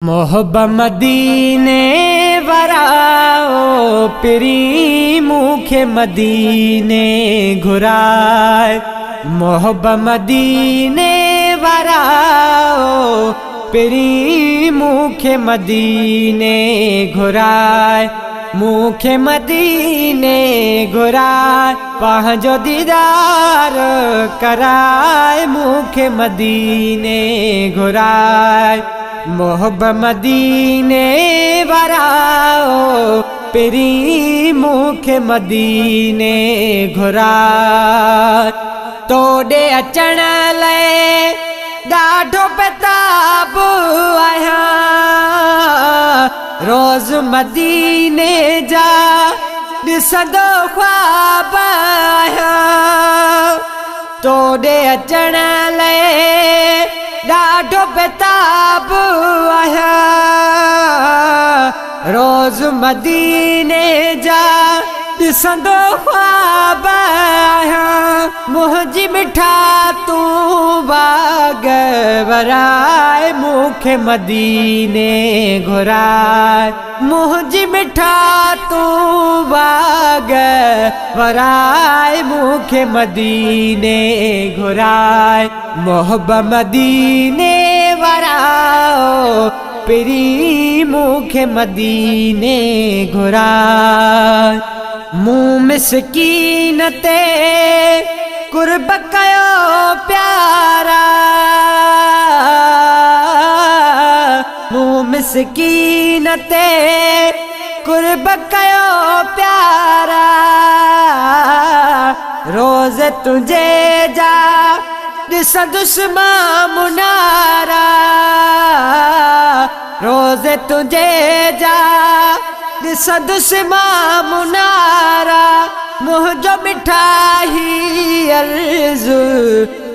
मोहब्बत मदीने वराओ पिरी मुखे मदीने घुराए। मोहब्बत मदीने वराओ पिरी मुखे मदीने घुराए। मुखे मदीने घुराए पंहिंजो दीदार कराए। मुखे मदीने घुराए। मोहब्बत मदीने वराओ पिरी मुखे मदीने घुराए। तोड़े अचण लाइ ॾाढो बेताब आहियां। रोज़ मदीने जा ॾिसंदो ख्वाब आहियां। तोड़े अचण लाइ ॾाढो बेताब आहियां। रोज़ मदीने जा ॾिसंदो ख्वाब आहियां। मुंहिंजी मिठा तूं बाग़ वराए मुखे मदीने घुराए। मुंहिंजी मिठा तूं बाग़ वराए मुखे मदीने घुराए। मोहब्बत मदीने वराओ पिरी मुखे मदीने घुराए। मूं मिस्कीन ते कुर्ब कयो प्यारा। मूं मिस्कीन ते कुर्ब कयो प्यारा। रोज़ तुझे जा ॾिसंदुसि मां मुनारा। रोज़ तुझे जा ॾिसंदुसि मां मुनारा। मुंहिंजो मिठाई अर्ज़ु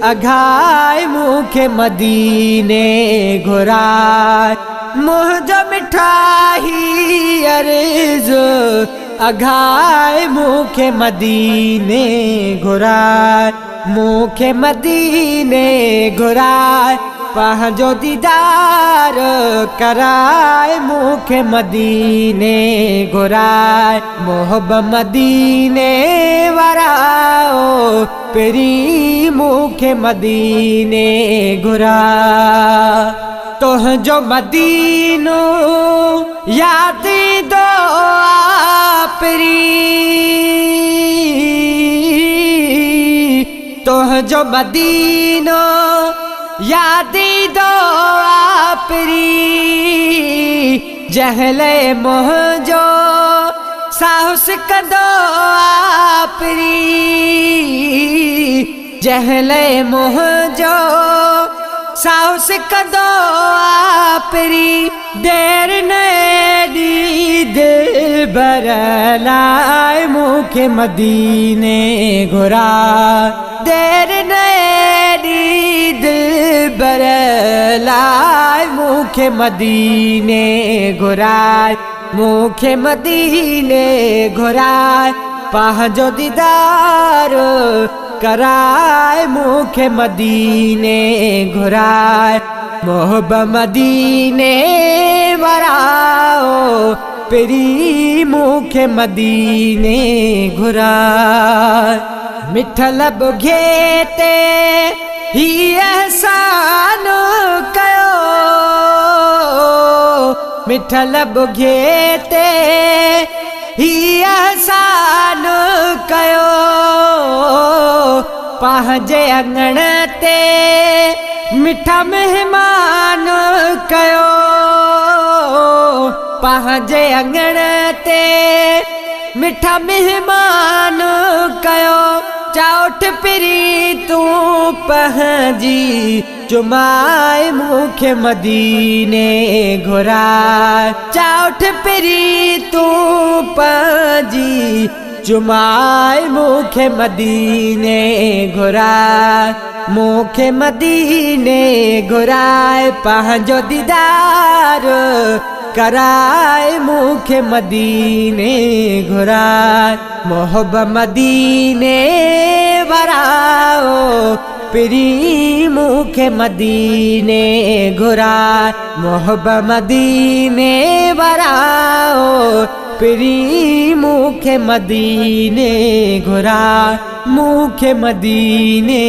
अघाए मुखे मदीने घुराए। मुंहिंजो मिठाई अर्ज़ु अघाए मुखे मदीने घुराए। मुखे मदीने घुराए पंहिंजो दीदार कराए। मुखे मदीने घुराए। मोहब्बत मदीने वराओ पिरी मुखे मदीने घुराए। तुंहिंजो मदीनो यादि ईंदो आ पिरी। तुंहिंजो मदीनो यादि ईंदो आ पिरी। जंहिंले मुंहिंजो साहु सिकंदो आ पिरी। जंहिंले मुंहिंजो साहु सिकंदो आ पिरी। देर न दिलबर लाइ मुखे मदीने घुराए। देर न दिलबर लाइ मुखे मदीने घुराए। मुखे मदीने घुराए पंहिंजो दीदार कराए। मुखे मदीने घुराए। मोहब्बत मदीने वराओ पिरी मुखे मदीने घुराए। मिठल बुघे ते ही एहसान कयो। मिठल बुघे ते ही एहसान कयो। पंहिंजे अंगण ते मिठा महिमान कयो। पंहिंजे अंगण ते मिठा महिमान कयो। चौठ पिरी तूं पंहिंजी चुमाए मुखे मदीने घुराए। चौठ पिरी तूं पंहिंजी चुमाए मुखे मदीने घुराए। मुखे मदीने घुराए पंहिंजो दीदार कराए मुखे मदीने घुराए मोहब्बत मदीने भराओ पिरी मुखे मदीने घुराए मोहब्बत मदीने भराओ पिरी मुखे मदीने घुराए मुखे मदीने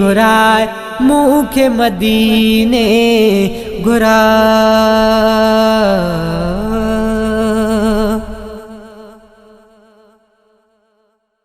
घुराए मुखे मदीने घुराए।